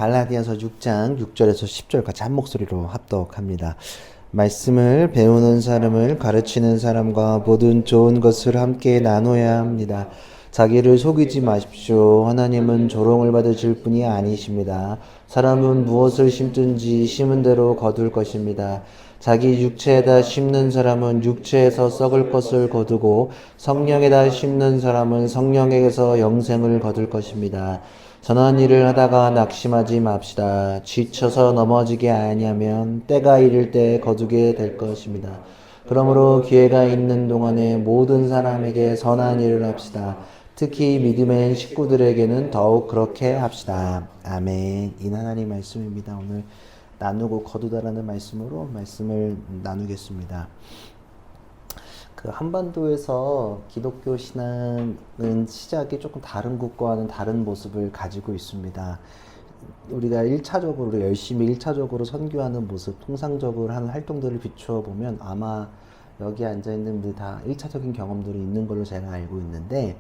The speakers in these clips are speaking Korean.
갈라디아서 6장 6절에서 10절 같이 한 목소리로 합독합니다. 말씀을 배우는 사람을 가르치는 사람과 모든 좋은 것을 함께 나눠야 합니다. 자기를 속이지 마십시오. 하나님은 조롱을 받으실 분이 아니십니다. 사람은 무엇을 심든지 심은 대로 거둘 것입니다. 자기 육체에다 심는 사람은 육체에서 썩을 것을 거두고 성령에다 심는 사람은 성령에게서 영생을 거둘 것입니다. 선한 일을 하다가 낙심하지 맙시다. 지쳐서 넘어지게 아니하면 때가 이를 때 거두게 될 것입니다. 그러므로 기회가 있는 동안에 모든 사람에게 선한 일을 합시다. 특히 믿음의 식구들에게는 더욱 그렇게 합시다. 아멘. 이 하나님 말씀입니다. 오늘 나누고 거두다라는 말씀으로 말씀을 나누겠습니다. 그 한반도에서 기독교 신앙은 시작이 조금 다른 국가와는 다른 모습을 가지고 있습니다. 우리가 1차적으로 열심히 1차적으로 선교하는 모습, 통상적으로 하는 활동들을 비추어 보면 아마 여기 앉아 있는 분들 다 1차적인 경험들이 있는 걸로 제가 알고 있는데,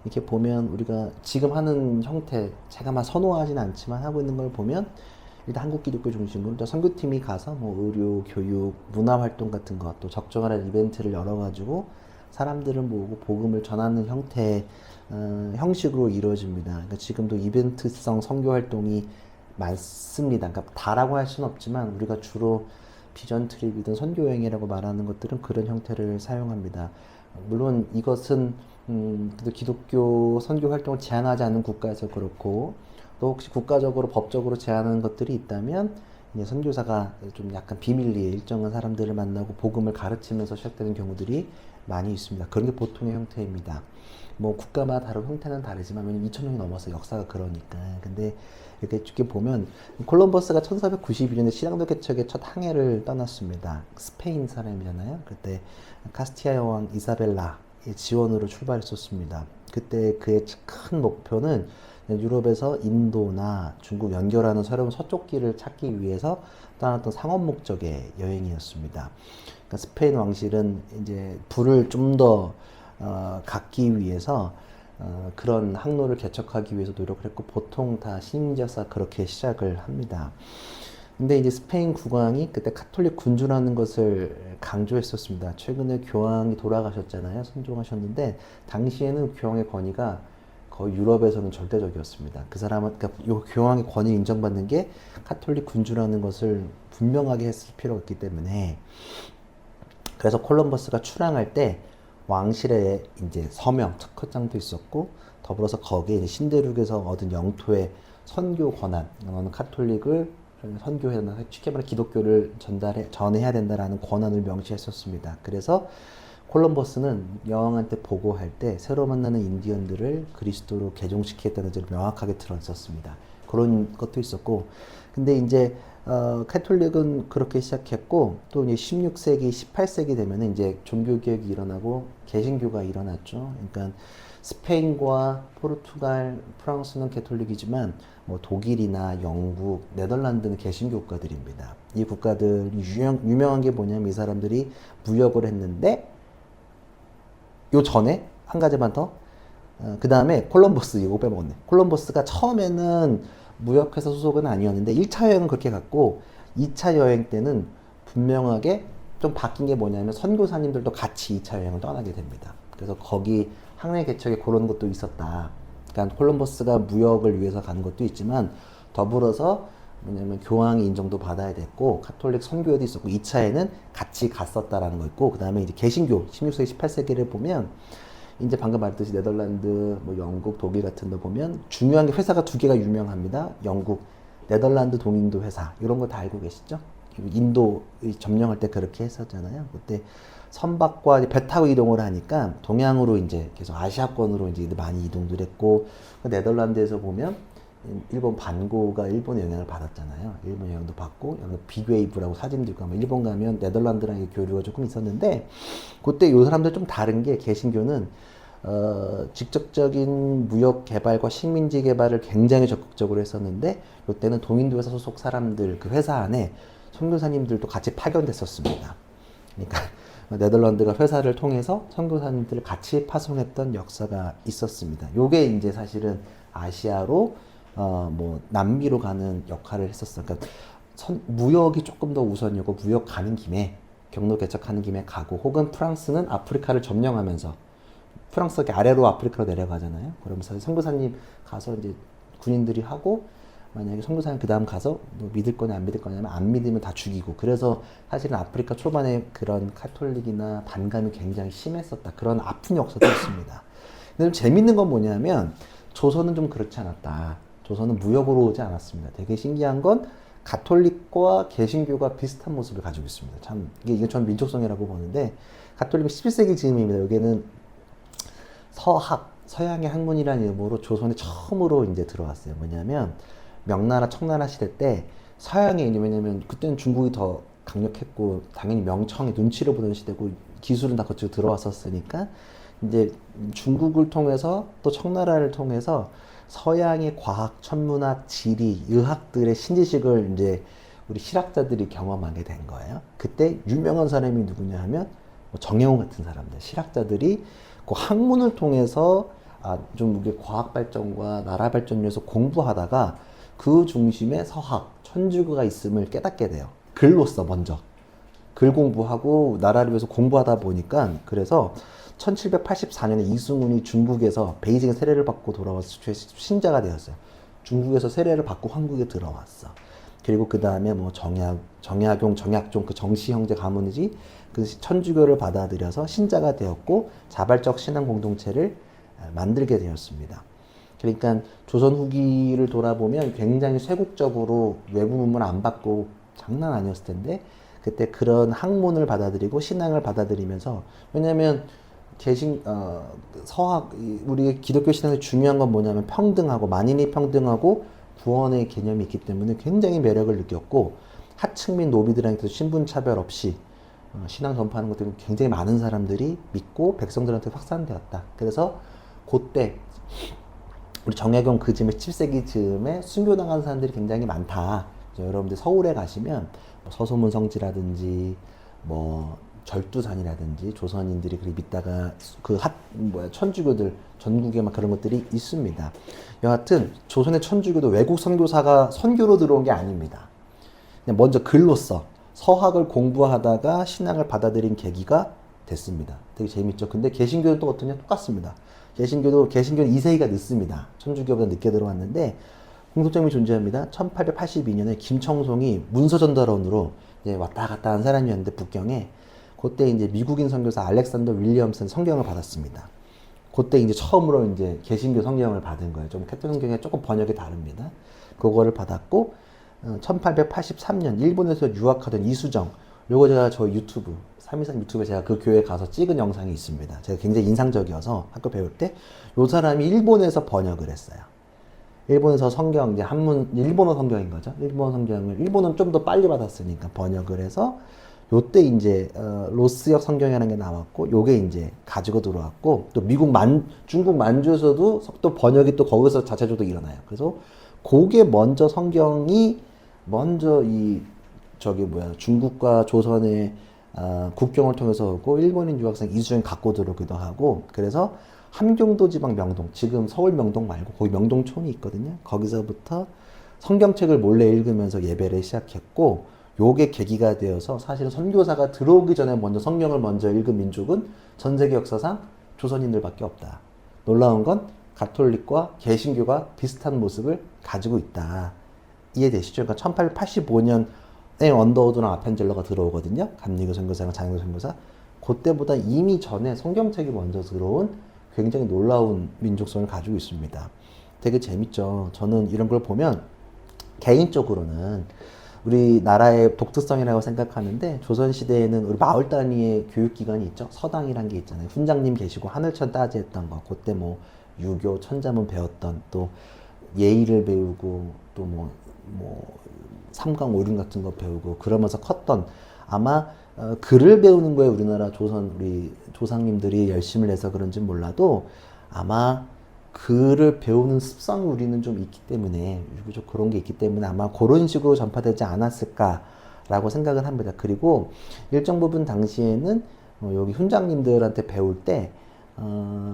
이렇게 보면 우리가 지금 하는 형태, 제가 막 선호하진 않지만 하고 있는 걸 보면 일단 한국 기독교 중심으로 또 선교팀이 가서 뭐 의료, 교육, 문화 활동 같은 것, 또 적정한 이벤트를 열어가지고 사람들을 모으고 복음을 전하는 형태, 형식으로 이루어집니다. 그러니까 지금도 이벤트성 선교 활동이 많습니다. 그러니까 다라고 할 수는 없지만 우리가 주로 비전 트립이든 선교 여행이라고 말하는 것들은 그런 형태를 사용합니다. 물론 이것은 기독교 선교 활동을 제한하지 않는 국가에서 그렇고, 또 혹시 국가적으로 법적으로 제한하는 것들이 있다면 이제 선교사가 좀 약간 비밀리에 일정한 사람들을 만나고 복음을 가르치면서 시작되는 경우들이 많이 있습니다. 그런 게 보통의 형태입니다. 뭐 국가마다 다른 형태는 다르지만 왜냐면 2000년이 넘어서 역사가 그러니까. 근데 이렇게 보면 콜럼버스가 1492년에 신앙도 개척의 첫 항해를 떠났습니다. 스페인 사람이잖아요. 그때 카스티아 여왕 이사벨라의 지원으로 출발했었습니다. 그때 그의 큰 목표는 유럽에서 인도나 중국 연결하는 새로운 서쪽 길을 찾기 위해서 떠났던 상업 목적의 여행이었습니다. 그러니까 스페인 왕실은 이제 불을 좀 더 갖기 위해서 그런 항로를 개척하기 위해서 노력을 했고, 보통 다 신임지역사 그렇게 시작을 합니다. 근데 이제 스페인 국왕이 그때 카톨릭 군주라는 것을 강조했었습니다. 최근에 교황이 돌아가셨잖아요. 순종하셨는데 당시에는 교황의 권위가 거의 유럽에서는 절대적이었습니다. 그 사람은, 그러니까 요 교황의 권위 인정받는 게 카톨릭 군주라는 것을 분명하게 했을 필요가 있기 때문에, 그래서 콜럼버스가 출항할 때 왕실의 이제 서명, 특허장도 있었고, 더불어서 거기에 이제 신대륙에서 얻은 영토의 선교 권한, 너는 카톨릭을 선교해야 된다, 쉽게 말해 기독교를 전해야 된다라는 권한을 명시했었습니다. 그래서 콜럼버스는 여왕한테 보고할 때 새로 만나는 인디언들을 그리스도로 개종시키겠다는 점을 명확하게 드러냈었습니다. 그런 것도 있었고, 근데 이제 카톨릭은 그렇게 시작했고, 또 이제 16세기, 18세기 되면은 이제 종교 개혁이 일어나고 개신교가 일어났죠. 그러니까 스페인과 포르투갈, 프랑스는 가톨릭이지만 뭐 독일이나 영국, 네덜란드는 개신교 국가들입니다. 이 국가들 유명한 게 뭐냐면 이 사람들이 무역을 했는데, 요 전에 한 가지만 더, 그 다음에 콜럼버스, 이거 빼먹었네. 콜럼버스가 처음에는 무역회사 소속은 아니었는데 1차 여행은 그렇게 갔고, 2차 여행 때는 분명하게 좀 바뀐 게 뭐냐면 선교사님들도 같이 2차 여행을 떠나게 됩니다. 그래서 거기 항해 개척에 그런 것도 있었다. 그러니까 콜럼버스가 무역을 위해서 가는 것도 있지만, 더불어서 뭐냐면 교황의 인정도 받아야 됐고, 카톨릭 선교회도 있었고, 2차에는 같이 갔었다라는 거 있고, 그 다음에 이제 개신교 16세기 18세기를 보면 이제 방금 말했듯이 네덜란드, 뭐 영국, 독일 같은 데 보면 중요한 게 회사가 두 개가 유명합니다. 영국, 네덜란드 동인도 회사, 이런 거 다 알고 계시죠? 인도 점령할 때 그렇게 했었잖아요. 그때 선박과 배 타고 이동을 하니까 동양으로 이제 계속 아시아권으로 이제 많이 이동들 했고, 네덜란드에서 보면 일본 반고가 일본의 영향을 받았잖아요. 일본 영향도 받고, 빅웨이브라고 사진도 있고, 일본 가면 네덜란드랑 교류가 조금 있었는데, 그때 요 사람들 좀 다른 게, 개신교는 직접적인 무역 개발과 식민지 개발을 굉장히 적극적으로 했었는데, 이때는 동인도 회사 소속 사람들, 그 회사 안에 선교사님들도 같이 파견됐었습니다. 그러니까 네덜란드가 회사를 통해서 선교사님들을 같이 파송했던 역사가 있었습니다. 요게 이제 사실은 아시아로 뭐 남미로 가는 역할을 했었어. 그러니까 무역이 조금 더 우선이고 무역 가는 김에 경로 개척하는 김에 가고 혹은 프랑스는 아프리카를 점령하면서 프랑스가 아래로 아프리카로 내려가잖아요. 그러면서 선교사님 가서 이제 군인들이 하고 만약에 선교사님 그 다음 가서 너 믿을 거냐 안 믿을 거냐면 안 믿으면 다 죽이고 그래서 사실은 아프리카 초반에 그런 카톨릭이나 반감이 굉장히 심했었다. 그런 아픈 역사도 있습니다. 근데 좀 재밌는 건 뭐냐면 조선은 좀 그렇지 않았다. 조선은 무역으로 오지 않았습니다. 되게 신기한 건 가톨릭과 개신교가 비슷한 모습을 가지고 있습니다. 참 이게 전 민족성이라고 보는데 가톨릭은 11세기 즈음입니다. 여기는 서양의 학문이라는 이름으로 조선에 처음으로 이제 들어왔어요. 뭐냐면 명나라 청나라 시대 때 서양에 왜냐면 그때는 중국이 더 강력했고 당연히 명청의 눈치를 보던 시대고 기술은 다 그쪽으로 들어왔었으니까 이제 중국을 통해서 또 청나라를 통해서 서양의 과학, 천문학, 지리, 의학들의 신지식을 이제 우리 실학자들이 경험하게 된 거예요. 그때 유명한 사람이 누구냐 하면 뭐 정영호 같은 사람들, 실학자들이 그 학문을 통해서 좀 우리 과학 발전과 나라 발전을 위해서 공부하다가 그 중심에 서학, 천주교가 있음을 깨닫게 돼요. 글로써 먼저. 글 공부하고 나라를 위해서 공부하다 보니까 그래서 1784년에 이승훈이 중국에서 베이징에 세례를 받고 돌아와서 신자가 되었어요. 중국에서 세례를 받고 한국에 들어왔어. 그리고 그 다음에 뭐 정약용, 정약종 그 정씨 형제 가문이지 그 천주교를 받아들여서 신자가 되었고 자발적 신앙 공동체를 만들게 되었습니다. 그러니까 조선 후기를 돌아보면 굉장히 쇄국적으로 외부 문물 안 받고 장난 아니었을 텐데 그때 그런 학문을 받아들이고 신앙을 받아들이면서 왜냐하면 서학 우리 기독교 신앙의 중요한 건 뭐냐면 평등하고 만인이 평등하고 구원의 개념이 있기 때문에 굉장히 매력을 느꼈고 하층 및 노비들한테도 신분 차별 없이 신앙 전파하는 것들이 굉장히 많은 사람들이 믿고 백성들한테 확산되었다. 그래서 그때 우리 정약용 그 즈음에 7세기 즈음에 순교당한 사람들이 굉장히 많다. 여러분들 서울에 가시면 뭐 서소문 성지라든지 뭐 절두산이라든지 조선인들이 그리 믿다가 천주교들 전국에 막 그런 것들이 있습니다. 여하튼 조선의 천주교도 외국 선교사가 선교로 들어온 게 아닙니다. 그냥 먼저 글로써 서학을 공부하다가 신앙을 받아들인 계기가 됐습니다. 되게 재밌죠. 근데 개신교는 또 어떠냐? 똑같습니다. 개신교는 2세기가 늦습니다. 천주교보다 늦게 들어왔는데 공통점이 존재합니다. 1882년에 김청송이 문서 전달원으로 이제 왔다 갔다 한 사람이었는데 북경에 그때 이제 미국인 선교사 알렉산더 윌리엄슨 성경을 받았습니다. 그때 이제 처음으로 이제 개신교 성경을 받은 거예요. 좀 캐톨릭 성경에 조금 번역이 다릅니다. 그거를 받았고 1883년 일본에서 유학하던 이수정 요거 제가 저 유튜브 323 유튜브에 제가 그 교회 가서 찍은 영상이 있습니다. 제가 굉장히 인상적이어서 학교 배울 때 요 사람이 일본에서 번역을 했어요. 일본에서 성경 이제 한문 일본어 성경인 거죠. 일본어 성경을 일본은 좀 더 빨리 받았으니까 번역을 해서 요때 이제 로스역 성경이라는 게 나왔고 요게 이제 가지고 들어왔고 또 중국 만주에서도 또 번역이 또 거기서 자체적으로 일어나요. 그래서 그게 먼저 성경이 먼저 중국과 조선의 국경을 통해서 오고 일본인 유학생 이수정이 갖고 들어오기도 하고 그래서 함경도 지방 명동 지금 서울 명동 말고 거기 명동촌이 있거든요. 거기서부터 성경책을 몰래 읽으면서 예배를 시작했고 요게 계기가 되어서 사실은 선교사가 들어오기 전에 먼저 성경을 먼저 읽은 민족은 전 세계 역사상 조선인들밖에 없다. 놀라운 건 가톨릭과 개신교가 비슷한 모습을 가지고 있다. 이해되시죠? 그러니까 1885년에 언더우드랑 아펜젤러가 들어오거든요. 감리교 선교사랑 장로 선교사. 그때보다 이미 전에 성경책이 먼저 들어온 굉장히 놀라운 민족성을 가지고 있습니다. 되게 재밌죠. 저는 이런 걸 보면 개인적으로는 우리나라의 독특성이라고 생각하는데 조선시대에는 우리 마을 단위의 교육기관이 있죠. 서당이란 게 있잖아요. 훈장님 계시고 하늘천 따지했던 거 그때 뭐 유교 천자문 배웠던 또 예의를 배우고 또 삼강 오륜 같은 거 배우고 그러면서 컸던 아마 글을 배우는 거에 우리 조상님들이 열심을 내서 그런지 몰라도 아마 글을 배우는 습성이 우리는 좀 있기 때문에 유교적 그런 게 있기 때문에 아마 그런 식으로 전파되지 않았을까라고 생각을 합니다. 그리고 일정 부분 당시에는 여기 훈장님들한테 배울 때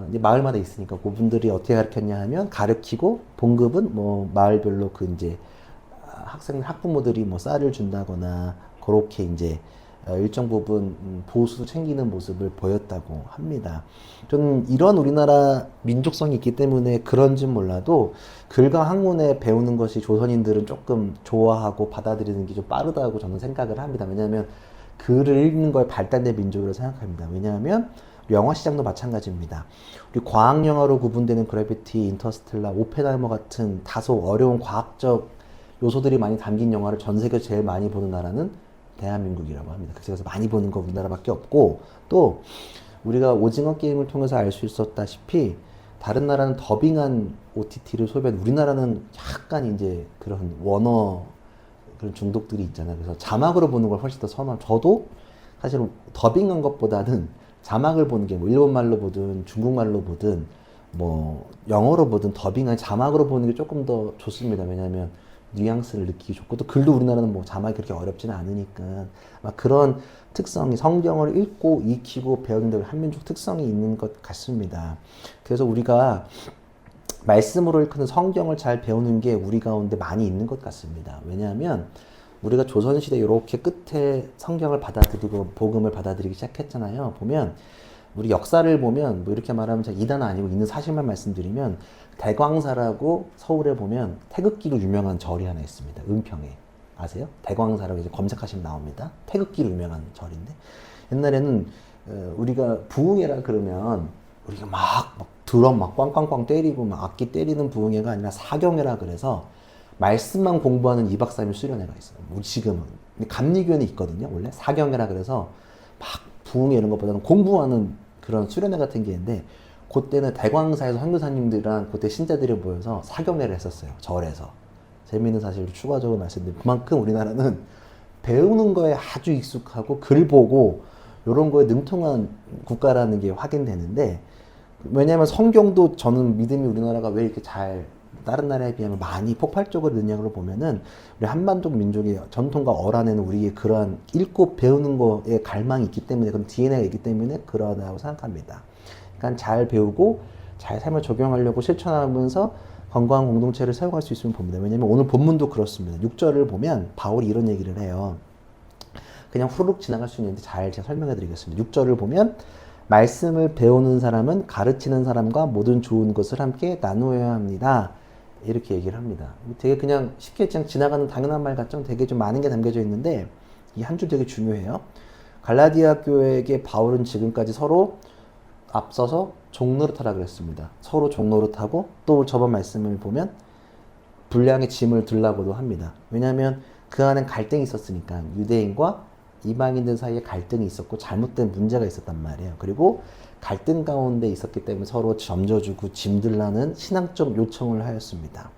이제 마을마다 있으니까 그분들이 어떻게 가르쳤냐 하면 가르치고 봉급은 뭐 마을별로 그 이제 학부모들이 뭐 쌀을 준다거나 그렇게 이제 일정 부분 보수 챙기는 모습을 보였다고 합니다. 저는 이런 우리나라 민족성이 있기 때문에 그런진 몰라도 글과 학문에 배우는 것이 조선인들은 조금 좋아하고 받아들이는 게 좀 빠르다고 저는 생각을 합니다. 왜냐하면 글을 읽는 거에 발달된 민족으로 생각합니다. 왜냐하면 영화 시장도 마찬가지입니다. 우리 과학 영화로 구분되는 그래비티, 인터스텔라, 오펜하이머 같은 다소 어려운 과학적 요소들이 많이 담긴 영화를 전 세계에서 제일 많이 보는 나라는 대한민국이라고 합니다. 그래서 많이 보는 거 우리나라밖에 없고, 또 우리가 오징어 게임을 통해서 알 수 있었다시피 다른 나라는 더빙한 OTT를 소비하는, 우리나라는 약간 이제 그런 원어 그런 중독들이 있잖아요. 그래서 자막으로 보는 걸 훨씬 더 선호합니다. 저도 사실은 더빙한 것보다는 자막을 보는 게 뭐 일본말로 보든 중국말로 보든 뭐 영어로 보든 더빙한 자막으로 보는 게 조금 더 좋습니다. 왜냐하면 뉘앙스를 느끼기 좋고, 또 글도 우리나라는 뭐 자막이 그렇게 어렵지는 않으니까 막 그런 특성이, 성경을 읽고 익히고 배우는 데 한민족 특성이 있는 것 같습니다. 그래서 우리가 말씀으로 읽는 성경을 잘 배우는 게 우리 가운데 많이 있는 것 같습니다. 왜냐하면 우리가 조선시대 이렇게 끝에 성경을 받아들이고 복음을 받아들이기 시작했잖아요. 보면 우리 역사를 보면 뭐 이렇게 말하면 제가 이단은 아니고 있는 사실만 말씀드리면, 대광사라고 서울에 보면 태극기로 유명한 절이 하나 있습니다. 은평에. 아세요? 대광사라고 이제 검색하시면 나옵니다. 태극기로 유명한 절인데, 옛날에는 우리가 부흥회라 그러면 우리가 막 드럼 막 꽝꽝꽝 때리고 막 악기 때리는 부흥회가 아니라 사경회라 그래서 말씀만 공부하는 2박 3일 수련회가 있어요. 우리 지금은 감리교회는 있거든요. 원래 사경회라 그래서 막 부흥회 이런 것보다는 공부하는 그런 수련회 같은 게 있는데, 그때는 대광사에서 선교사님들이랑 그때 신자들이 모여서 사경회를 했었어요. 절에서. 재미있는 사실을 추가적으로 말씀드리면, 그만큼 우리나라는 배우는 거에 아주 익숙하고 글 보고 이런 거에 능통한 국가라는 게 확인되는데, 왜냐하면 성경도 저는 믿음이 우리나라가 왜 이렇게 잘 다른 나라에 비하면 많이 폭발적으로 느냐고 보면은 우리 한반도 민족의 전통과 어란에는 우리의 그러한 읽고 배우는 거에 갈망이 있기 때문에, 그런 DNA가 있기 때문에 그러다고 생각합니다. 그러니까 잘 배우고 잘 삶을 적용하려고 실천하면서 건강한 공동체를 세워갈 수 있으면 봅니다. 왜냐하면 오늘 본문도 그렇습니다. 6절을 보면 바울이 이런 얘기를 해요. 그냥 후루룩 지나갈 수 있는데 잘 제가 설명해 드리겠습니다. 6절을 보면 말씀을 배우는 사람은 가르치는 사람과 모든 좋은 것을 함께 나누어야 합니다. 이렇게 얘기를 합니다. 되게 그냥 쉽게 그냥 지나가는 당연한 말 같죠? 되게 좀 많은 게 담겨져 있는데 이 한 줄 되게 중요해요. 갈라디아 교회에게 바울은 지금까지 서로 앞서서 종노릇하라 그랬습니다. 서로 종노릇하고, 또 저번 말씀을 보면 분량의 짐을 들라고도 합니다. 왜냐하면 그 안엔 갈등이 있었으니까, 유대인과 이방인들 사이에 갈등이 있었고 잘못된 문제가 있었단 말이에요. 그리고 갈등 가운데 있었기 때문에 서로 점져주고 짐들라는 신앙적 요청을 하였습니다.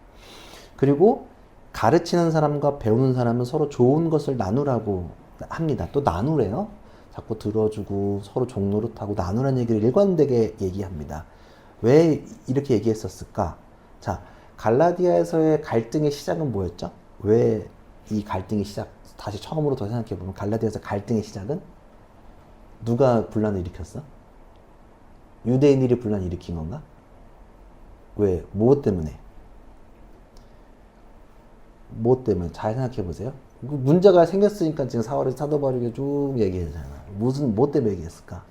그리고 가르치는 사람과 배우는 사람은 서로 좋은 것을 나누라고 합니다. 또 나누래요. 자꾸 들어주고 서로 종노릇하고 나누라는 얘기를 일관되게 얘기합니다. 왜 이렇게 얘기했었을까? 자, 갈라디아에서의 갈등의 시작은 뭐였죠? 왜 이 갈등의 시작, 다시 처음으로 더 생각해보면 갈라디아에서 갈등의 시작은 누가 분란을 일으켰어? 유대인들이 분란을 일으킨 건가? 왜? 무엇 때문에? 무엇 때문에? 잘 생각해보세요. 문제가 생겼으니까 지금 사도 바울이 쭉 얘기하잖아. 무엇 때문에 얘기했을까?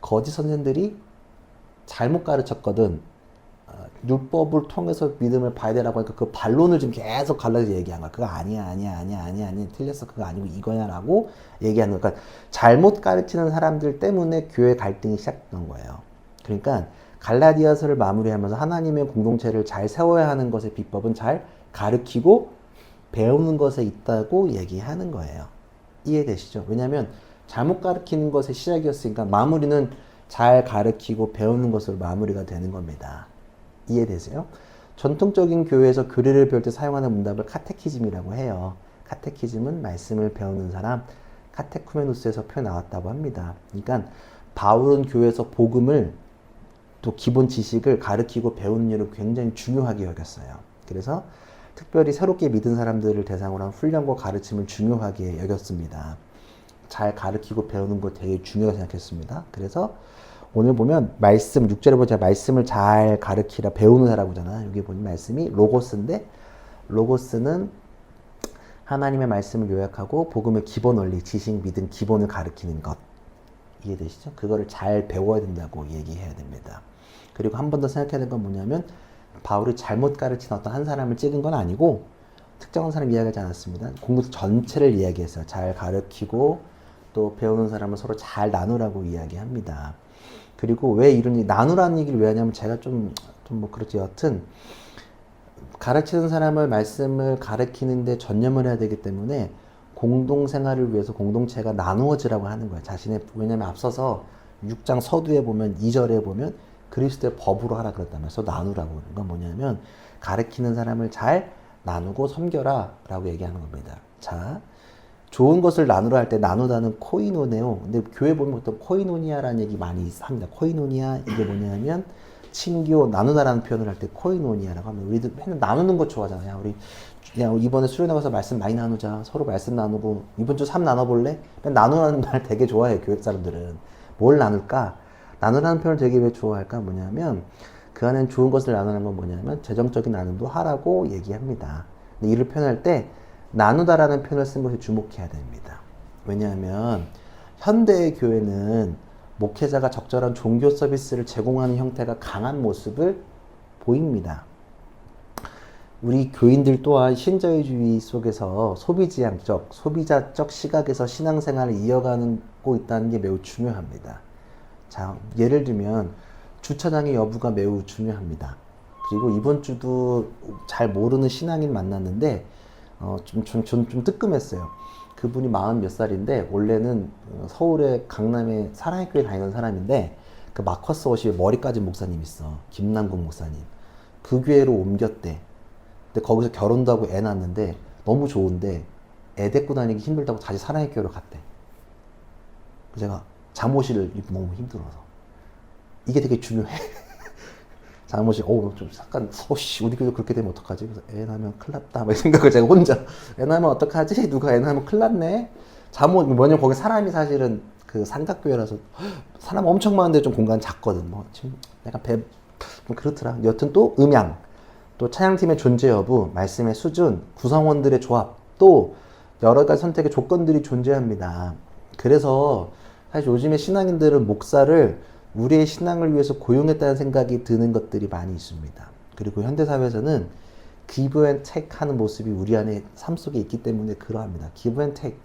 거짓 선생들이 잘못 가르쳤거든. 율법을 통해서 믿음을 봐야 되라고 하니까 그 반론을 지금 계속 갈라서 얘기한 거야. 그거 아니야, 틀렸어, 그거 아니고 이거야 라고 얘기하는 거야. 그러니까 잘못 가르치는 사람들 때문에 교회 갈등이 시작된 거예요. 그러니까 갈라디아서를 마무리하면서 하나님의 공동체를 잘 세워야 하는 것의 비법은 잘 가르치고 배우는 것에 있다고 얘기하는 거예요. 이해되시죠? 왜냐하면 잘못 가르치는 것의 시작이었으니까 마무리는 잘 가르치고 배우는 것으로 마무리가 되는 겁니다. 이해되세요? 전통적인 교회에서 교리를 배울 때 사용하는 문답을 카테키즘이라고 해요. 카테키즘은 말씀을 배우는 사람, 카테쿠메노스에서 표현 나왔다고 합니다. 그러니까 바울은 교회에서 복음을, 또 기본 지식을 가르치고 배우는 일을 굉장히 중요하게 여겼어요. 그래서 특별히 새롭게 믿은 사람들을 대상으로 한 훈련과 가르침을 중요하게 여겼습니다. 잘 가르치고 배우는 거 되게 중요하게 생각했습니다. 그래서 오늘 보면 말씀 6절에 보자 말씀을 잘 가르치라 배우는 사라고 하잖아. 여기 보면 말씀이 로고스인데 로고스는 하나님의 말씀을 요약하고 복음의 기본 원리, 지식, 믿음, 기본을 가르치는 것. 이해되시죠? 그거를 잘 배워야 된다고 얘기해야 됩니다. 그리고 한 번 더 생각해야 될 건 뭐냐면 바울이 잘못 가르친 어떤 한 사람을 찍은 건 아니고 특정한 사람 이야기하지 않았습니다. 공동 전체를 이야기했어요. 잘 가르치고 또 배우는 사람을 서로 잘 나누라고 이야기합니다. 그리고 왜 이런 나누라는 얘기를 왜 하냐면 제가 좀 뭐 그렇지 여튼 가르치는 사람을 말씀을 가르치는데 전념을 해야 되기 때문에 공동생활을 위해서 공동체가 나누어지라고 하는 거예요. 자신의 왜냐면 앞서서 6장 서두에 보면 2절에 보면 그리스도의 법으로 하라 그랬단 말이에요. 나누라고. 그건 뭐냐면 가르치는 사람을 잘 나누고 섬겨라 라고 얘기하는 겁니다. 자, 좋은 것을 나누라 할 때 나누다는 코이노네요. 근데 교회 보면 또 코이노니아라는 얘기 많이 합니다. 코이노니아 이게 뭐냐면 친교 나누다라는 표현을 할 때 코이노니아라고 하면 우리도 맨날 나누는 거 좋아하잖아요. 우리 이번에 수련회 가서 말씀 많이 나누자. 서로 말씀 나누고 이번 주 3 나눠볼래? 나누라는 말 되게 좋아해요. 교회 사람들은. 뭘 나눌까? 나누라는 표현을 되게 왜 좋아할까? 뭐냐면 그 안엔 좋은 것을 나누는 건 뭐냐면 재정적인 나눔도 하라고 얘기합니다. 근데 이를 표현할 때 나누다라는 표현을 쓴 것에 주목해야 됩니다. 왜냐하면 현대의 교회는 목회자가 적절한 종교 서비스를 제공하는 형태가 강한 모습을 보입니다. 우리 교인들 또한 신자유주의 속에서 소비지향적, 소비자적 시각에서 신앙생활을 이어가고 있다는 게 매우 중요합니다. 자, 예를 들면 주차장의 여부가 매우 중요합니다. 그리고 이번 주도 잘 모르는 신앙인 만났는데 좀 뜨끔했어요. 그분이 40 몇 살인데 원래는 서울의 강남에 사랑의 교회 다니는 사람인데 그 마커스 워십에 머리까지 목사님 있어. 김남국 목사님. 그 교회로 옮겼대. 근데 거기서 결혼도 하고 애 낳았는데 너무 좋은데 애 데리고 다니기 힘들다고 다시 사랑의 교회로 갔대. 제가 잠옷을 입고 너무 힘들어서 이게 되게 중요해. 잠옷이 좀 약간 우리 교회도 그렇게 되면 어떡하지? 그래서 애 낳으면 큰일 났다 막 생각을 제가 혼자 애 낳으면 어떡하지? 누가 애 낳으면 큰일 났네. 잠옷 뭐냐면 거기 사람이 사실은 그 삼각교회라서 사람 엄청 많은데 좀 공간 작거든. 뭐 지금 약간 좀 그렇더라. 여튼 또 음향 또 찬양팀의 존재 여부, 말씀의 수준, 구성원들의 조합, 또 여러 가지 선택의 조건들이 존재합니다. 그래서 사실 요즘에 신앙인들은 목사를 우리의 신앙을 위해서 고용했다는 생각이 드는 것들이 많이 있습니다. 그리고 현대사회에서는 give and take 하는 모습이 우리 안에 삶 속에 있기 때문에 그러합니다. give and take,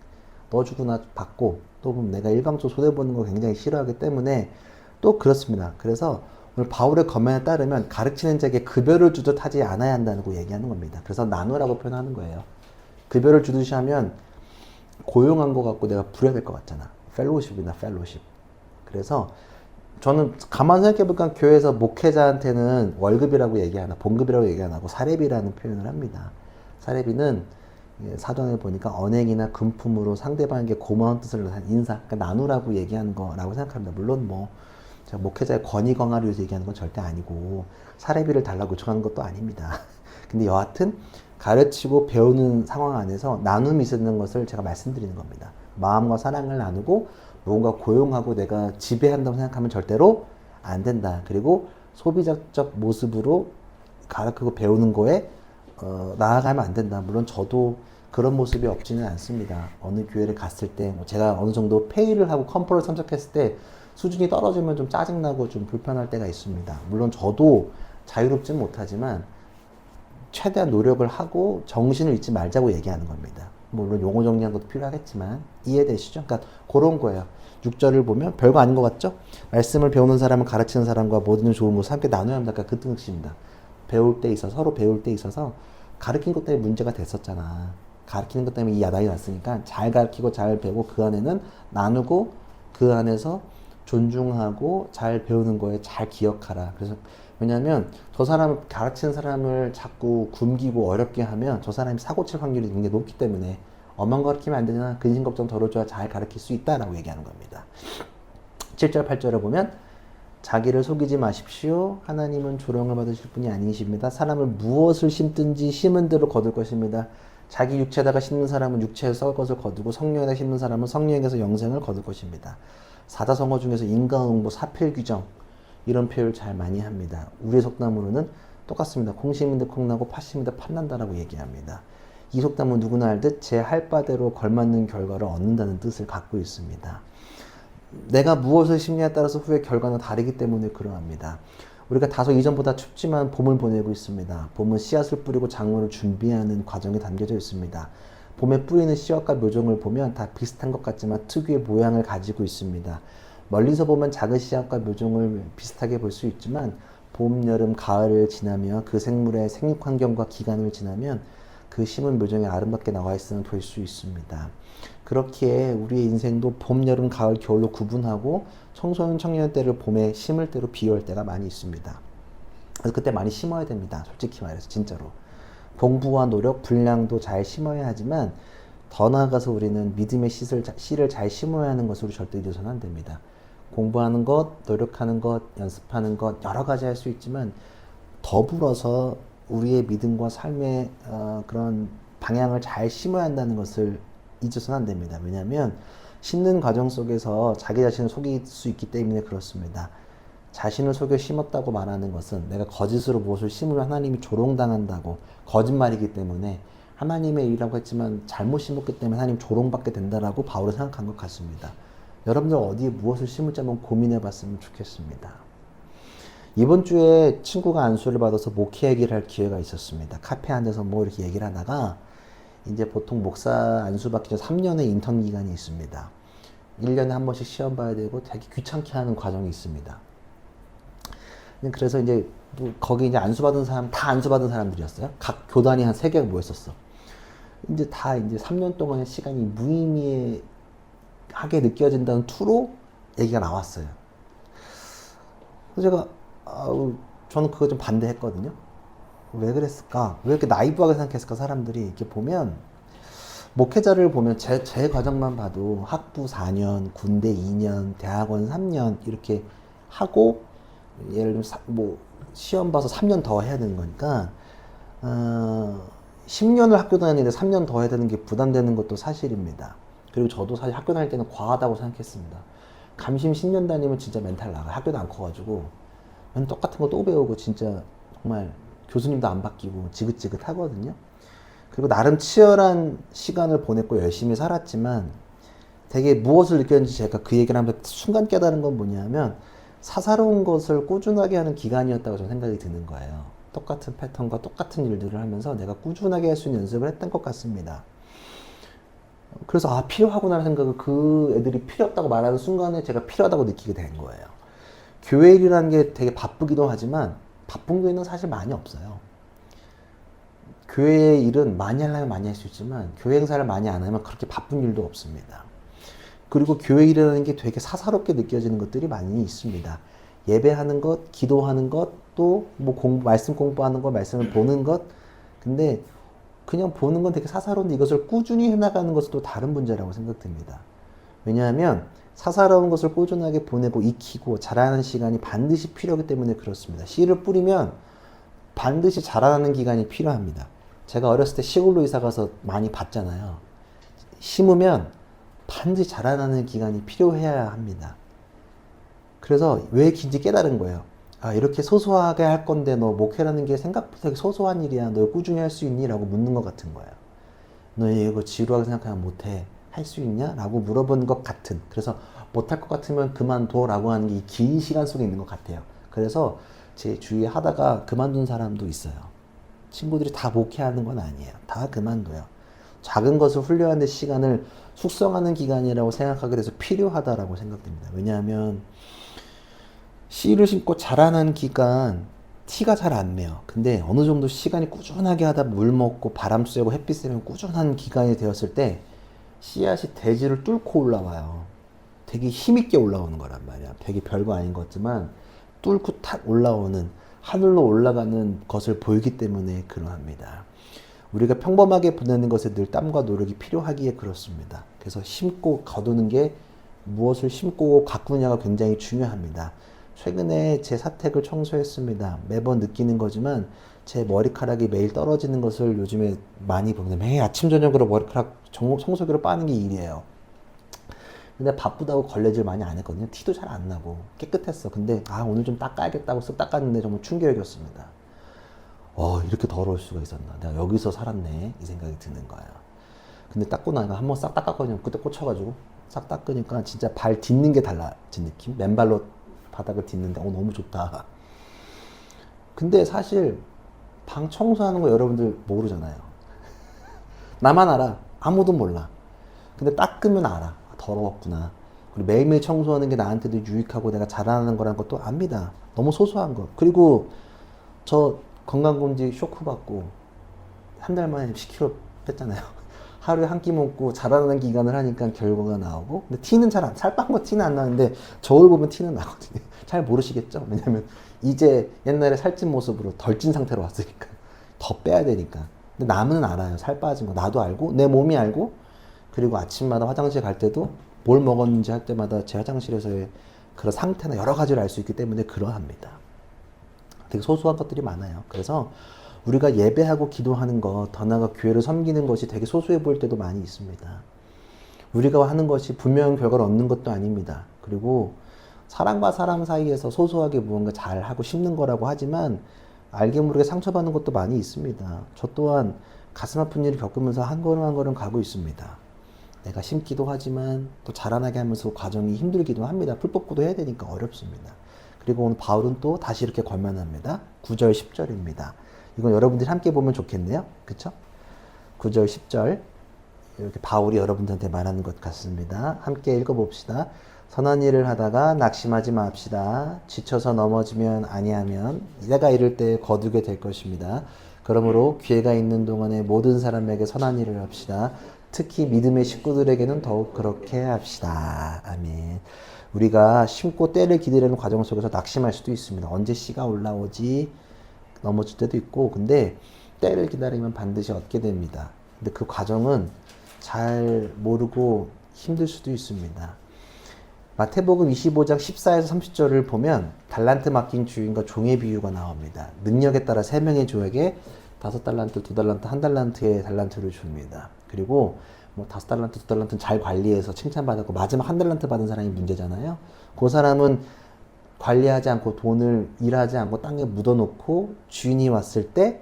너 주고 나 받고, 또 내가 일방적으로 손해보는 거 굉장히 싫어하기 때문에 또 그렇습니다. 그래서 오늘 바울의 거면에 따르면 가르치는 자에게 급여를 주듯 하지 않아야 한다고 얘기하는 겁니다. 그래서 나누라고 표현하는 거예요. 급여를 주듯이 하면 고용한 것 같고 내가 부려야 될 것 같잖아. 펠로우십이나 펠로우십. 그래서 저는 가만 생각해보니까 교회에서 목회자한테는 월급이라고 얘기 안 하고 봉급이라고 얘기 안 하고 사례비라는 표현을 합니다. 사례비는 사전에 보니까 언행이나 금품으로 상대방에게 고마운 뜻을 인사, 그러니까 나누라고 얘기하는 거라고 생각합니다. 물론 뭐 제가 목회자의 권위 강화를 위해서 얘기하는 건 절대 아니고 사례비를 달라고 요청하는 것도 아닙니다. 근데 여하튼 가르치고 배우는 상황 안에서 나눔이 있는 것을 제가 말씀드리는 겁니다. 마음과 사랑을 나누고 뭔가 고용하고 내가 지배한다고 생각하면 절대로 안 된다. 그리고 소비자적 모습으로 가르치고 배우는 거에 나아가면 안 된다. 물론 저도 그런 모습이 없지는 않습니다. 어느 교회를 갔을 때 제가 어느 정도 페이를 하고 컨퍼를 참석했을 때 수준이 떨어지면 좀 짜증나고 좀 불편할 때가 있습니다. 물론 저도 자유롭지는 못하지만 최대한 노력을 하고 정신을 잃지 말자고 얘기하는 겁니다. 물론 용어 정리하는 것도 필요하겠지만 이해되시죠? 그러니까 그런 거예요. 6절을 보면 별거 아닌 것 같죠? 말씀을 배우는 사람은 가르치는 사람과 모든 좋은 것을 함께 나눠야 합니다. 그러니까 그 뜻입니다. 배울 때 있어서 서로 배울 때 있어서 가르친 것 때문에 문제가 됐었잖아. 가르치는 것 때문에 이 야단이 났으니까 잘 가르치고 잘 배우고 그 안에는 나누고 그 안에서 존중하고 잘 배우는 거에 잘 기억하라. 그래서 왜냐하면 저 사람을 가르치는 사람을 자꾸 굶기고 어렵게 하면 저 사람이 사고 칠 확률이 굉장히 높기 때문에 엄만 가르치면 안 되잖아. 근심 걱정 덜어줘야 잘 가르칠 수 있다라고 얘기하는 겁니다. 7절 8절에 보면 자기를 속이지 마십시오. 하나님은 조롱을 받으실 분이 아니십니다. 사람을 무엇을 심든지 심은 대로 거둘 것입니다. 자기 육체에다가 심는 사람은 육체에서 썩을 것을 거두고 성령에다 심는 사람은 성령에서 영생을 거둘 것입니다. 사자성어 중에서 인과응보, 사필규정 이런 표현을 잘 많이 합니다. 우리의 속담으로는 똑같습니다. 콩심인데 콩나고 팥심인데 팥난다라고 얘기합니다. 이 속담은 누구나 알듯 제 할 바대로 걸맞는 결과를 얻는다는 뜻을 갖고 있습니다. 내가 무엇을 심냐에 따라서 후의 결과는 다르기 때문에 그러합니다. 우리가 다소 이전보다 춥지만 봄을 보내고 있습니다. 봄은 씨앗을 뿌리고 작물을 준비하는 과정이 담겨져 있습니다. 봄에 뿌리는 씨앗과 묘종을 보면 다 비슷한 것 같지만 특유의 모양을 가지고 있습니다. 멀리서 보면 작은 씨앗과 묘종을 비슷하게 볼 수 있지만 봄, 여름, 가을을 지나며 그 생물의 생육 환경과 기간을 지나면 그 심은 묘종이 아름답게 나와 있음을 볼 수 있습니다. 그렇기에 우리의 인생도 봄, 여름, 가을, 겨울로 구분하고 청소년, 청년 때를 봄에 심을 때로 비유할 때가 많이 있습니다. 그래서 그때 많이 심어야 됩니다. 솔직히 말해서 진짜로. 공부와 노력, 분량도 잘 심어야 하지만 더 나아가서 우리는 믿음의 씨를 잘 심어야 하는 것으로 절대 잊어서는 안 됩니다. 공부하는 것, 노력하는 것, 연습하는 것 여러 가지 할 수 있지만 더불어서 우리의 믿음과 삶의 그런 방향을 잘 심어야 한다는 것을 잊어서는 안 됩니다. 왜냐하면 심는 과정 속에서 자기 자신을 속일 수 있기 때문에 그렇습니다. 자신을 속여 심었다고 말하는 것은 내가 거짓으로 무엇을 심으면 하나님이 조롱당한다고 거짓말이기 때문에 하나님의 일이라고 했지만 잘못 심었기 때문에 하나님 조롱받게 된다라고 바울은 생각한 것 같습니다. 여러분들 어디에 무엇을 심을지 한번 고민해 봤으면 좋겠습니다. 이번 주에 친구가 안수를 받아서 목회 얘기를 할 기회가 있었습니다. 카페에 앉아서 뭐 이렇게 얘기를 하다가 이제 보통 목사 안수 받기 전 3년의 인턴 기간이 있습니다. 1년에 한 번씩 시험 봐야 되고 되게 귀찮게 하는 과정이 있습니다. 그래서 이제 거기 이제 안수 받은 사람 다 안수 받은 사람들이었어요. 각 교단이 한 3개가 모였었어. 이제 다 이제 3년 동안의 시간이 무의미하게 느껴진다는 투로 얘기가 나왔어요. 그래서 제가 저는 그거 좀 반대했거든요. 왜 그랬을까? 왜 이렇게 나이브하게 생각했을까? 사람들이 이렇게 보면 목회자를 보면 제 과정만 봐도 학부 4년, 군대 2년, 대학원 3년 이렇게 하고 예를 들면 뭐 시험 봐서 3년 더 해야 되는 거니까 10년을 학교 다니는데 3년 더 해야 되는 게 부담되는 것도 사실입니다. 그리고 저도 사실 학교 다닐 때는 과하다고 생각했습니다. 감심 10년 다니면 진짜 멘탈 나가요. 학교도 안 커가지고 맨 똑같은 거 또 배우고 진짜 정말 교수님도 안 바뀌고 지긋지긋 하거든요. 그리고 나름 치열한 시간을 보냈고 열심히 살았지만 되게 무엇을 느꼈는지 제가 그 얘기를 하면서 순간 깨달은 건 뭐냐면 사사로운 것을 꾸준하게 하는 기간이었다고 저는 생각이 드는 거예요. 똑같은 패턴과 똑같은 일들을 하면서 내가 꾸준하게 할 수 있는 연습을 했던 것 같습니다. 그래서 필요하구나 생각을 그 애들이 필요 없다고 말하는 순간에 제가 필요하다고 느끼게 된 거예요. 교회 일이라는 게 되게 바쁘기도 하지만 바쁜 교회는 사실 많이 없어요. 교회 일은 많이 하려면 많이 할 수 있지만 교회 행사를 많이 안 하면 그렇게 바쁜 일도 없습니다. 그리고 교회 일이라는 게 되게 사사롭게 느껴지는 것들이 많이 있습니다. 예배하는 것, 기도하는 것, 또 뭐 말씀 공부하는 것, 말씀을 보는 것. 근데 그냥 보는 건 되게 사사로운데 이것을 꾸준히 해나가는 것은 또 다른 문제라고 생각됩니다. 왜냐하면 사사로운 것을 꾸준하게 보내고 익히고 자라는 시간이 반드시 필요하기 때문에 그렇습니다. 씨를 뿌리면 반드시 자라나는 기간이 필요합니다. 제가 어렸을 때 시골로 이사가서 많이 봤잖아요. 심으면 반드시 자라나는 기간이 필요해야 합니다. 그래서 왜 긴지 깨달은 거예요. 이렇게 소소하게 할 건데 너 목회라는 게 생각보다 되게 소소한 일이야. 너 꾸준히 할 수 있니? 라고 묻는 것 같은 거예요. 너 이거 지루하게 생각하면 못해. 할 수 있냐? 라고 물어본 것 같은. 그래서 못할 것 같으면 그만둬 라고 하는 게 이 긴 시간 속에 있는 것 같아요. 그래서 제 주위에 하다가 그만둔 사람도 있어요. 친구들이 다 목회하는 건 아니에요. 다 그만둬요. 작은 것을 훈련하는 데 시간을 숙성하는 기간이라고 생각하게 돼서 필요하다라고 생각됩니다. 왜냐하면 씨를 심고 자라는 기간 티가 잘 안 내요. 근데 어느 정도 시간이 꾸준하게 하다 물 먹고 바람 쐬고 햇빛 쐬면 꾸준한 기간이 되었을 때 씨앗이 대지를 뚫고 올라와요. 되게 힘있게 올라오는 거란 말이야. 되게 별거 아닌 것 같지만 뚫고 탁 올라오는 하늘로 올라가는 것을 보이기 때문에 그러합니다. 우리가 평범하게 보내는 것에 늘 땀과 노력이 필요하기에 그렇습니다. 그래서 심고 거두는 게 무엇을 심고 가꾸느냐가 굉장히 중요합니다. 최근에 제 사택을 청소했습니다. 매번 느끼는 거지만 제 머리카락이 매일 떨어지는 것을 요즘에 많이 보는데 매일 아침 저녁으로 머리카락 청소기로 빠는 게 일이에요. 근데 바쁘다고 걸레질 많이 안 했거든요. 티도 잘 안 나고 깨끗했어. 근데 오늘 좀 닦아야겠다고 쓱 닦았는데 정말 충격이었습니다. 이렇게 더러울 수가 있었나. 내가 여기서 살았네. 이 생각이 드는 거예요. 근데 닦고 나니까 한번 싹 닦았거든요. 그때 꽂혀가지고 싹 닦으니까 진짜 발 딛는 게 달라진 느낌? 맨발로 바닥을 딛는데 너무 좋다. 근데 사실 방 청소하는 거 여러분들 모르잖아요. 나만 알아. 아무도 몰라. 근데 닦으면 알아. 더러웠구나. 그리고 매일매일 청소하는 게 나한테도 유익하고 내가 잘하는 거라는 것도 압니다. 너무 소소한 거. 그리고 저 건강검진 쇼크 받고 한 달 만에 10kg 뺐잖아요. 하루에 한 끼 먹고 자라나는 기간을 하니까 결과가 나오고, 근데 티는 살 빤 거 티는 안 나는데 저울 보면 티는 나거든요. 잘 모르시겠죠? 왜냐면 이제 옛날에 살찐 모습으로 덜 찐 상태로 왔으니까 더 빼야 되니까. 근데 남은 알아요. 살 빠진 거 나도 알고 내 몸이 알고, 그리고 아침마다 화장실 갈 때도 뭘 먹었는지 할 때마다 제 화장실에서의 그런 상태나 여러 가지를 알 수 있기 때문에 그러합니다. 되게 소소한 것들이 많아요. 그래서 우리가 예배하고 기도하는 것, 더 나아가 교회를 섬기는 것이 되게 소소해 보일 때도 많이 있습니다. 우리가 하는 것이 분명한 결과를 얻는 것도 아닙니다. 그리고 사람과 사람 사이에서 소소하게 무언가 잘하고 싶는 거라고 하지만 알게 모르게 상처받는 것도 많이 있습니다. 저 또한 가슴 아픈 일을 겪으면서 한 걸음 한 걸음 가고 있습니다. 내가 심기도 하지만 또 자라나게 하면서 과정이 힘들기도 합니다. 풀뽑고도 해야 되니까 어렵습니다. 그리고 오늘 바울은 또 다시 이렇게 권면합니다. 9절 10절입니다. 이건 여러분들이 함께 보면 좋겠네요. 그쵸? 9절 10절 이렇게 바울이 여러분들한테 말하는 것 같습니다. 함께 읽어봅시다. 선한 일을 하다가 낙심하지 맙시다. 지쳐서 넘어지면 아니하면 내가 이를 때 거두게 될 것입니다. 그러므로 기회가 있는 동안에 모든 사람에게 선한 일을 합시다. 특히 믿음의 식구들에게는 더욱 그렇게 합시다. 아멘. 우리가 심고 때를 기다리는 과정 속에서 낙심할 수도 있습니다. 언제 씨가 올라오지? 넘어질 때도 있고, 근데 때를 기다리면 반드시 얻게 됩니다. 근데 그 과정은 잘 모르고 힘들 수도 있습니다. 마태복음 25장 14에서 30절을 보면 달란트 맡긴 주인과 종의 비유가 나옵니다. 능력에 따라 3명의 종에게 5달란트, 2달란트, 1달란트의 달란트를 줍니다. 그리고 5달란트, 2달란트는 잘 관리해서 칭찬받았고 마지막 1달란트 받은 사람이 문제잖아요. 그 사람은 관리하지 않고 돈을 일하지 않고 땅에 묻어놓고 주인이 왔을 때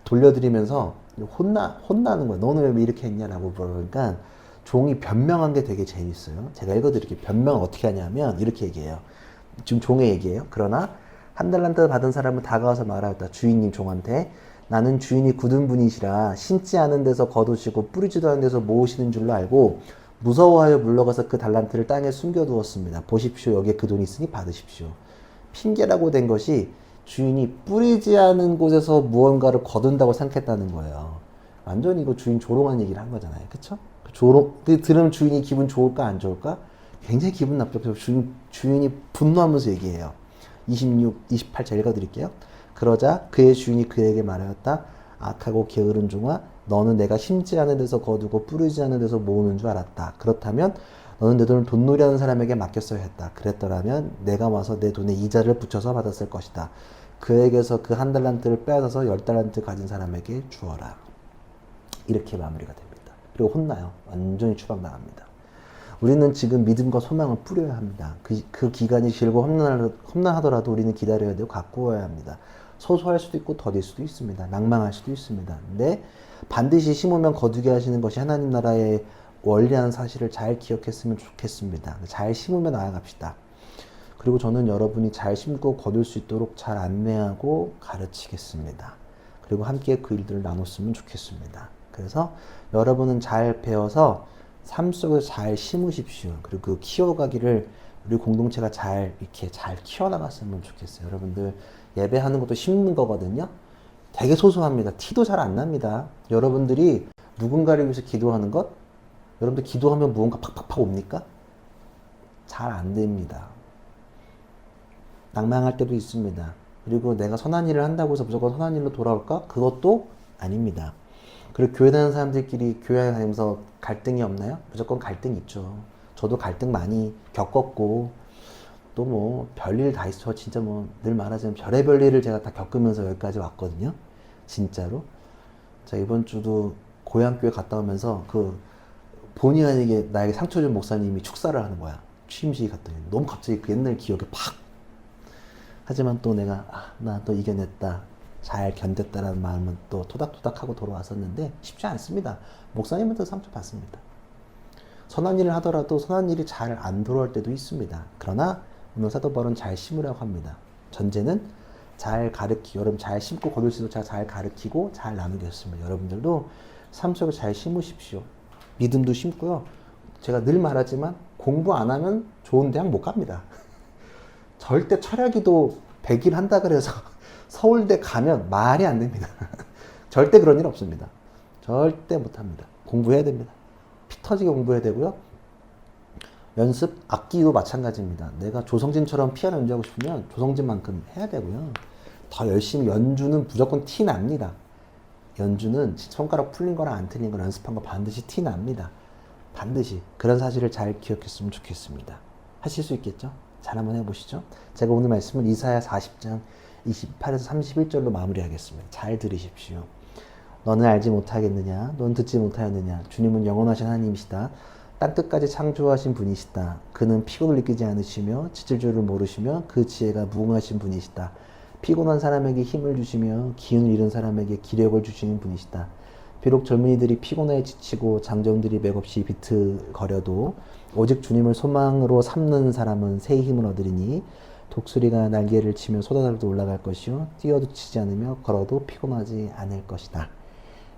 돌려드리면서 혼나는 거예요. 너는 왜 이렇게 했냐라고 그러니까 종이 변명한 게 되게 재밌어요. 제가 읽어드릴게요. 변명을 어떻게 하냐면 이렇게 얘기해요. 지금 종의 얘기예요. 그러나 1달란트 받은 사람은 다가와서 말하였다. 주인님 종한테 나는 주인이 굳은 분이시라 심지 않은 데서 거두시고 뿌리지도 않은 데서 모으시는 줄로 알고 무서워하여 물러가서 그 달란트를 땅에 숨겨두었습니다. 보십시오. 여기에 그 돈이 있으니 받으십시오. 핑계라고 된 것이 주인이 뿌리지 않은 곳에서 무언가를 거둔다고 생각했다는 거예요. 완전히 이거 주인 조롱한 얘기를 한 거잖아요. 그쵸? 들으면 주인이 기분 좋을까 안 좋을까? 굉장히 기분 나쁘죠. 주인이 분노하면서 얘기해요. 28절 읽어드릴게요. 그러자 그의 주인이 그에게 말하였다. 악하고 게으른 종아, 너는 내가 심지 않은 데서 거두고 뿌리지 않은 데서 모으는 줄 알았다. 그렇다면 너는 내 돈을 돈놀이하는 사람에게 맡겼어야 했다. 그랬더라면 내가 와서 내 돈에 이자를 붙여서 받았을 것이다. 그에게서 그 1달란트를 빼앗아서 10달란트 가진 사람에게 주어라. 이렇게 마무리가 됩니다. 그리고 혼나요. 완전히 추방당합니다. 우리는 지금 믿음과 소망을 뿌려야 합니다. 그 기간이 길고 험난하더라도 우리는 기다려야 되고 가꾸어야 합니다. 소소할 수도 있고 더딜 수도 있습니다. 낭망할 수도 있습니다. 근데 반드시 심으면 거두게 하시는 것이 하나님 나라의 원리라는 사실을 잘 기억했으면 좋겠습니다. 잘 심으며 나아갑시다. 그리고 저는 여러분이 잘 심고 거둘 수 있도록 잘 안내하고 가르치겠습니다. 그리고 함께 그 일들을 나눴으면 좋겠습니다. 그래서 여러분은 잘 배워서 삶 속에서 잘 심으십시오. 그리고 그 키워가기를 우리 공동체가 이렇게 잘 키워나갔으면 좋겠어요. 여러분들 예배하는 것도 심는 거거든요. 되게 소소합니다. 티도 잘 안 납니다. 여러분들이 누군가를 위해서 기도하는 것, 여러분들 기도하면 무언가 팍팍팍 옵니까? 잘 안 됩니다. 낭망할 때도 있습니다. 그리고 내가 선한 일을 한다고 해서 무조건 선한 일로 돌아올까? 그것도 아닙니다. 그리고 교회 다니는 사람들끼리 교회 다니면서 갈등이 없나요? 무조건 갈등 있죠. 저도 갈등 많이 겪었고 또 별일 다 있어. 진짜 늘 말하자면 별의별 일을 제가 다 겪으면서 여기까지 왔거든요. 진짜로. 자, 이번 주도 고향교회 갔다 오면서 본의 아니게 나에게 상처 준 목사님이 축사를 하는 거야. 취임식에 갔더니 너무 갑자기 그 옛날 기억이 팍. 하지만 또 내가 나 또 이겨냈다, 잘 견뎠다라는 마음은 또 토닥토닥하고 돌아왔었는데 쉽지 않습니다. 목사님한테 상처 받습니다. 선한 일을 하더라도 선한 일이 잘 안 돌아올 때도 있습니다. 그러나 오늘 사도 바울은 잘 심으라고 합니다. 전제는 잘 가르치고, 여러분 잘 심고 거둘수록 제가 잘 가르치고 잘 나누겠습니다. 여러분들도 삶 속에 잘 심으십시오. 믿음도 심고요. 제가 늘 말하지만 공부 안 하면 좋은 대학 못 갑니다. 절대 철학기도 100일 한다 그래서 서울대 가면 말이 안 됩니다. 절대 그런 일 없습니다. 절대 못합니다. 공부해야 됩니다. 피 터지게 공부해야 되고요. 연습, 악기도 마찬가지입니다. 내가 조성진처럼 피아노 연주하고 싶으면 조성진만큼 해야 되고요. 더 열심히, 연주는 무조건 티 납니다. 연주는 손가락 풀린 거랑 안 틀린 거랑 연습한 거 반드시 티 납니다. 반드시. 그런 사실을 잘 기억했으면 좋겠습니다. 하실 수 있겠죠? 잘 한번 해보시죠. 제가 오늘 말씀은 이사야 40장 28에서 31절로 마무리하겠습니다. 잘 들으십시오. 너는 알지 못하겠느냐? 넌 듣지 못하였느냐? 주님은 영원하신 하나님이시다. 땅끝까지 창조하신 분이시다. 그는 피곤을 느끼지 않으시며 지칠 줄을 모르시며 그 지혜가 무궁하신 분이시다. 피곤한 사람에게 힘을 주시며 기운을 잃은 사람에게 기력을 주시는 분이시다. 비록 젊은이들이 피곤해 지치고 장정들이 맥없이 비틀거려도 오직 주님을 소망으로 삼는 사람은 새 힘을 얻으리니 독수리가 날개를 치며 솟아나도 올라갈 것이요 뛰어도 치지 않으며 걸어도 피곤하지 않을 것이다.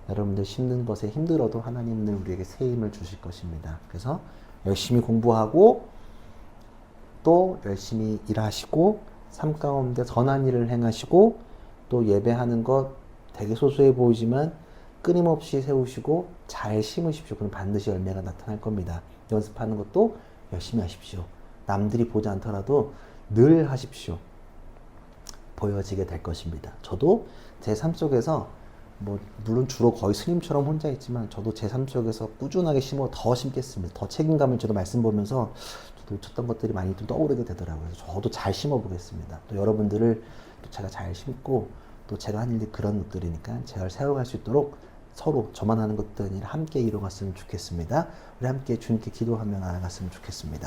여러분들 심는 것에 힘들어도 하나님은 우리에게 새 힘을 주실 것입니다. 그래서 열심히 공부하고 또 열심히 일하시고 삶 가운데 선한 일을 행하시고 또 예배하는 것 되게 소소해 보이지만 끊임없이 세우시고 잘 심으십시오. 그럼 반드시 열매가 나타날 겁니다. 연습하는 것도 열심히 하십시오. 남들이 보지 않더라도 늘 하십시오. 보여지게 될 것입니다. 저도 제 삶 속에서 물론 주로 거의 스님처럼 혼자 있지만 저도 제 삶 속에서 꾸준하게 심어 더 심겠습니다. 더 책임감을 저도 말씀 보면서 저도 놓쳤던 것들이 많이 좀 떠오르게 되더라고요. 그래서 저도 잘 심어 보겠습니다. 또 여러분들을 또 제가 잘 심고 또 제가 한 일이 그런 것들이니까 제가 세워갈 수 있도록 서로 저만 하는 것들 아니라 함께 이뤄갔으면 좋겠습니다. 우리 함께 주님께 기도하며 나아갔으면 좋겠습니다.